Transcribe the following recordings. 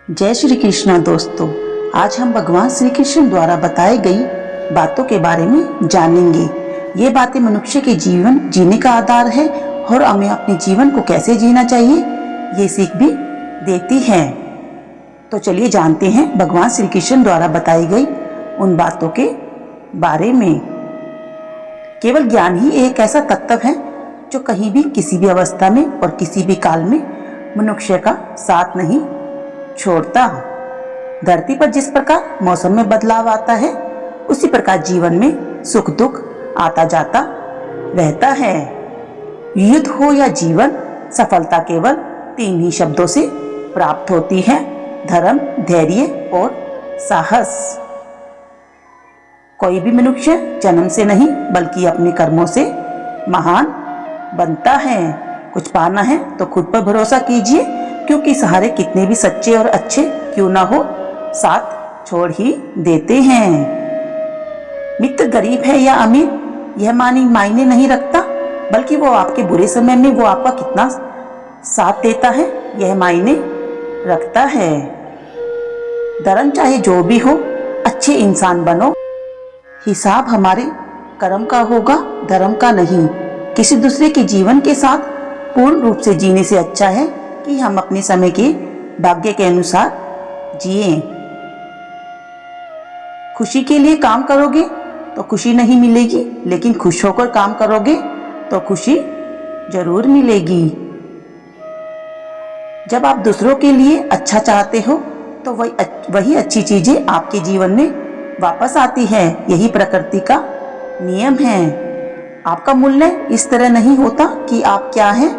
जय श्री कृष्ण दोस्तों, आज हम भगवान श्री कृष्ण द्वारा बताई गई बातों के बारे में जानेंगे। ये बातें मनुष्य के जीवन जीने का आधार है और हमें अपने जीवन को कैसे जीना चाहिए ये सीख भी देती है। तो चलिए जानते हैं भगवान श्री कृष्ण द्वारा बताई गई उन बातों के बारे में। केवल ज्ञान ही एक ऐसा तत्व है जो कहीं भी किसी भी अवस्था में और किसी भी काल में मनुष्य का साथ नहीं छोड़ता। धरती पर जिस प्रकार मौसम में बदलाव आता है उसी प्रकार जीवन में सुख दुख आता जाता रहता है। युद्ध हो या जीवन, सफलता केवल 3 ही शब्दों से प्राप्त होती है: धर्म, धैर्य और साहस। कोई भी मनुष्य जन्म से नहीं बल्कि अपने कर्मों से महान बनता है। कुछ पाना है तो खुद पर भरोसा कीजिए, क्योंकि सहारे कितने भी सच्चे और अच्छे क्यों ना हो साथ छोड़ ही देते हैं। मित्र गरीब है या अमीर यह मायने नहीं रखता, बल्कि वो आपके बुरे समय में वो आपका कितना साथ देता है यह मायने रखता है। धर्म चाहे जो भी हो, अच्छे इंसान बनो। हिसाब हमारे कर्म का होगा, धर्म का नहीं। किसी दूसरे के जीवन के साथ पूर्ण रूप से जीने से अच्छा है कि हम अपने समय के भाग्य के अनुसार जिएं। खुशी के लिए काम करोगे तो खुशी नहीं मिलेगी, लेकिन खुश होकर काम करोगे तो खुशी जरूर मिलेगी। जब आप दूसरों के लिए अच्छा चाहते हो तो वही अच्छी चीजें आपके जीवन में वापस आती है। यही प्रकृति का नियम है। आपका मूल्य इस तरह नहीं होता कि आप क्या हैं,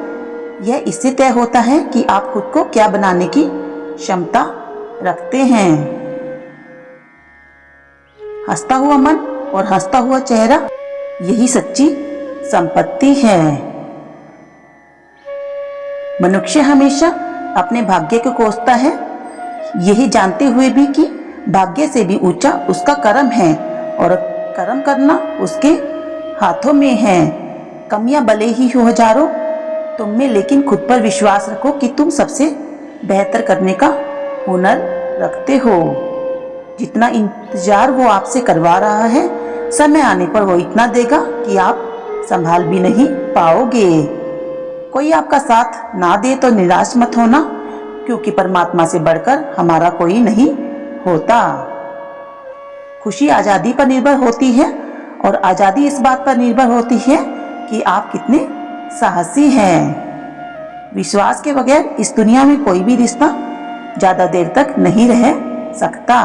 यह इससे तय होता है कि आप खुद को क्या बनाने की क्षमता रखते हैं। हंसता हुआ मन और हंसता हुआ चेहरा यही सच्ची संपत्ति है। मनुष्य हमेशा अपने भाग्य को कोसता है, यही जानते हुए भी कि भाग्य से भी ऊंचा उसका कर्म है और कर्म करना उसके हाथों में है। कमियां भले ही हो हजारों तुम में, लेकिन खुद पर विश्वास रखो कि तुम सबसे बेहतर करने का हुनर रखते हो। जितना इंतजार वो आपसे करवा रहा है, समय आने पर वो इतना देगा कि आप संभाल भी नहीं पाओगे। कोई आपका साथ ना दे तो निराश मत होना, क्योंकि परमात्मा से बढ़कर हमारा कोई नहीं होता। खुशी आजादी पर निर्भर होती है और आजादी इस बात पर निर्भर होती है कि आप कितने साहसी हैं। विश्वास के बगैर इस दुनिया में कोई भी रिश्ता ज्यादा देर तक नहीं रह सकता।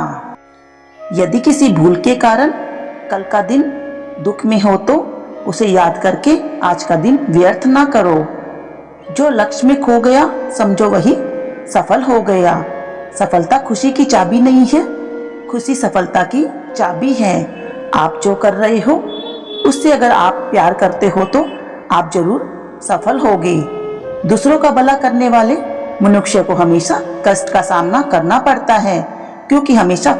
यदि किसी भूल के कारण कल का दिन दुख में हो तो उसे याद करके आज का दिन व्यर्थ ना करो। जो लक्ष्य में खो गया समझो वही सफल हो गया। सफलता खुशी की चाबी नहीं है, खुशी सफलता की चाबी है। आप जो कर रहे हो उससे अगर आप प्यार करते हो तो आप जरूर सफल होगे। दूसरों का भला करने वाले मनुष्य को हमेशा कष्ट का सामना करना पड़ता है, क्योंकि हमेशा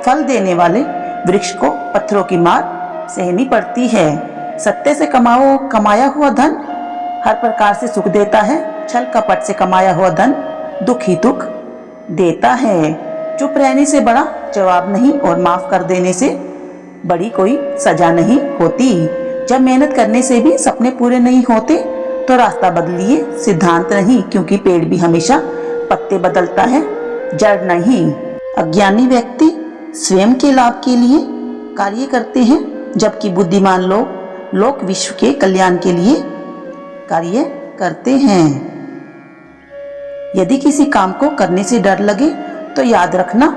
फल देने वाले वृक्ष को पत्थरों की मार सहनी पड़ती है। सत्य से कमाया हुआ धन हर प्रकार से सुख देता है, छल कपट से कमाया हुआ धन दुख ही दुख देता है। चुप रहने से बड़ा जवाब नहीं और माफ कर देने से बड़ी कोई सजा नहीं होती। जब मेहनत करने से भी सपने पूरे नहीं होते तो रास्ता बदलिए, सिद्धांत नहीं, क्योंकि पेड़ भी हमेशा पत्ते बदलता है, जड़ नहीं। अज्ञानी व्यक्ति स्वयं के लाभ के लिए कार्य करते हैं, जबकि बुद्धिमान लोग विश्व के कल्याण के लिए कार्य करते हैं। यदि किसी काम को करने से डर लगे तो याद रखना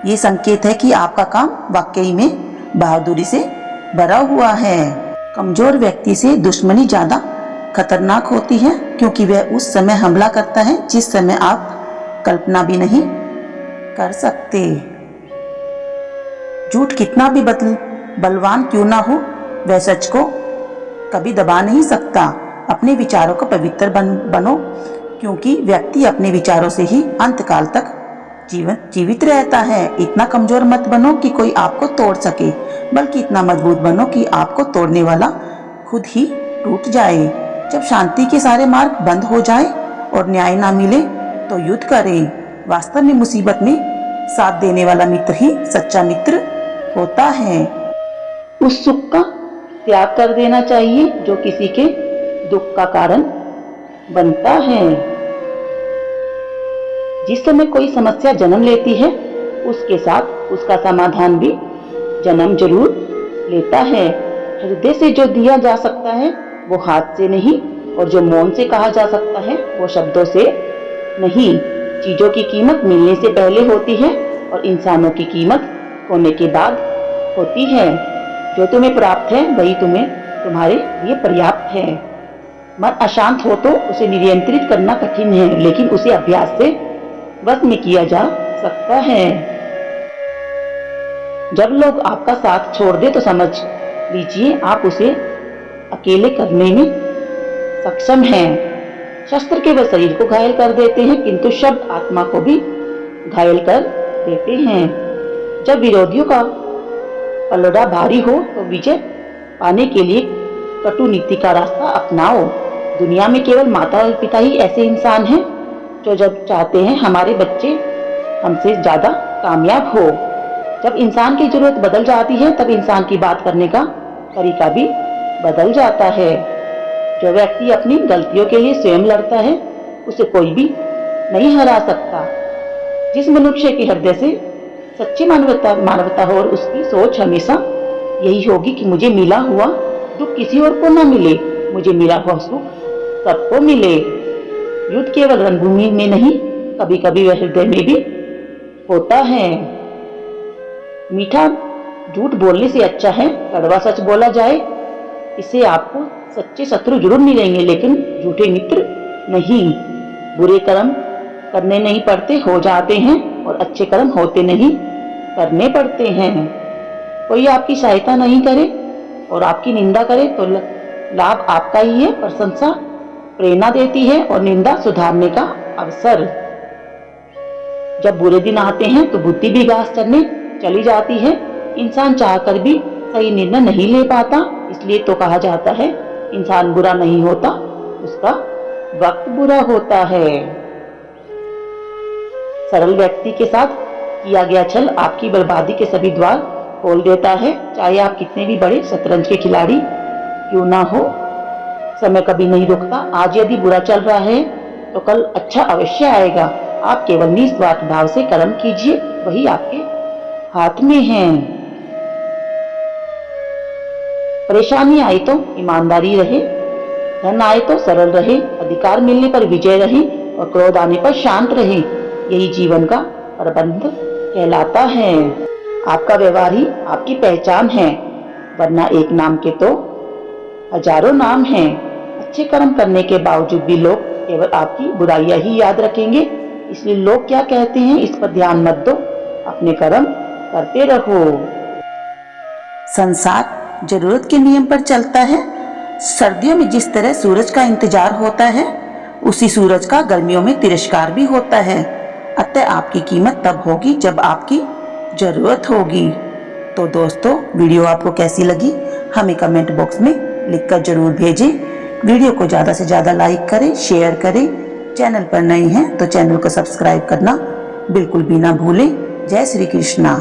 ये संकेत है कि आपका काम वाकई में बहादुरी से भरा हुआ है। कमजोर व्यक्ति से दुश्मनी ज्यादा खतरनाक होती है, क्योंकि वह उस समय हमला करता है जिस समय आप कल्पना भी नहीं कर सकते। झूठ कितना भी बलवान क्यों ना हो, वह सच को कभी दबा नहीं सकता। अपने विचारों को पवित्र बनो, क्योंकि व्यक्ति अपने विचारों से ही अंतकाल तक जीवित रहता है। इतना कमजोर मत बनो कि कोई आपको तोड़ सके, बल्कि इतना मजबूत बनो कि आपको तोड़ने वाला खुद ही टूट जाए। जब शांति के सारे मार्ग बंद हो जाए और न्याय ना मिले तो युद्ध करें। वास्तव में मुसीबत में साथ देने वाला मित्र ही सच्चा मित्र होता है। उस सुख का त्याग कर देना चाहिए जो किसी के दुख का कारण बनता है। जिस समय कोई समस्या जन्म लेती है उसके साथ उसका समाधान भी जन्म जरूर लेता है। हृदय से जो दिया जा सकता है वो हाथ से नहीं, और जो मौन से कहा जा सकता है वो शब्दों से नहीं। चीजों की कीमत मिलने से पहले होती है और इंसानों की कीमत होने के बाद होती है। जो तुम्हें प्राप्त है वही तुम्हारे लिए पर्याप्त है। मन अशांत हो तो उसे नियंत्रित करना कठिन है, लेकिन उसे अभ्यास से वश में किया जा सकता है। जब लोग आपका साथ छोड़ दे तो समझ लीजिए आप उसे अकेले करने में सक्षम हैं। शस्त्र केवल शरीर को घायल कर देते हैं, किंतु शब्द आत्मा को भी घायल कर देते हैं। जब विरोधियों का पलड़ा भारी हो तो विजय पाने के लिए कटु नीति का रास्ता अपनाओ। दुनिया में केवल माता और पिता ही ऐसे इंसान हैं जो जब चाहते हैं हमारे बच्चे हमसे ज्यादा कामयाब हो। जब इंसान की जरूरत बदल जाती है तब इंसान की बात करने का तरीका भी बदल जाता है। जो व्यक्ति अपनी गलतियों के लिए स्वयं लड़ता है उसे कोई भी नहीं हरा सकता। जिस मनुष्य के हृदय से सच्ची मानवता हो और उसकी सोच हमेशा यही होगी कि मुझे मिला हुआ दुख किसी और को न मिले, मुझे मिला हुआ सुख सबको मिले। युद्ध केवल रणभूमि में नहीं, कभी कभी वह हृदय में भी होता है। मीठा झूठ बोलने से अच्छा है कड़वा सच बोला जाए। इससे आपको सच्चे शत्रु जरूर मिलेंगे, लेकिन झूठे मित्र नहीं। बुरे कर्म करने नहीं पड़ते, हो जाते हैं, और अच्छे कर्म होते नहीं, करने पड़ते हैं। कोई आपकी सहायता नहीं करे और आपकी निंदा करे तो लाभ आपका ही है। प्रशंसा प्रेरणा देती है और निंदा सुधारने का अवसर। जब बुरे दिन आते हैं तो बुद्धि भी घास चरने चली जाती है। इंसान चाहकर भी सही निर्णय नहीं ले पाता, इसलिए तो कहा जाता है इंसान बुरा नहीं होता, उसका वक्त बुरा होता है। सरल व्यक्ति के साथ किया गया छल आपकी बर्बादी के सभी द्वार खोल देता है, चाहे आप कितने भी बड़े शतरंज के खिलाड़ी क्यों ना हो। समय कभी नहीं रुकता। आज यदि बुरा चल रहा है तो कल अच्छा अवश्य आएगा। आप केवल निस्वार्थ भाव से कर्म कीजिए, वही आपके हाथ में है। परेशानी आए तो ईमानदारी रहे, धन आए तो सरल रहे, अधिकार मिलने पर विजय रहे और क्रोध आने पर शांत रहे। यही जीवन का प्रबंध कहलाता है। आपका व्यवहार ही आपकी पहचान है, वरना एक नाम के तो हजारों नाम हैं। अच्छे कर्म करने के बावजूद भी लोग केवल आपकी बुराइयां ही याद रखेंगे, इसलिए लोग क्या कहते हैं इस पर ध्यान मत दो, अपने कर्म करते रहो। संसार जरूरत के नियम पर चलता है। सर्दियों में जिस तरह सूरज का इंतजार होता है, उसी सूरज का गर्मियों में तिरस्कार भी होता है। अतः आपकी कीमत तब होगी जब आपकी जरूरत होगी। तो दोस्तों, वीडियो आपको कैसी लगी हमें कमेंट बॉक्स में लिखकर जरूर भेजें। वीडियो को ज़्यादा से ज़्यादा लाइक करें, शेयर करें। चैनल पर नए हैं तो चैनल को सब्सक्राइब करना बिल्कुल भी ना भूलें। जय श्री कृष्णा।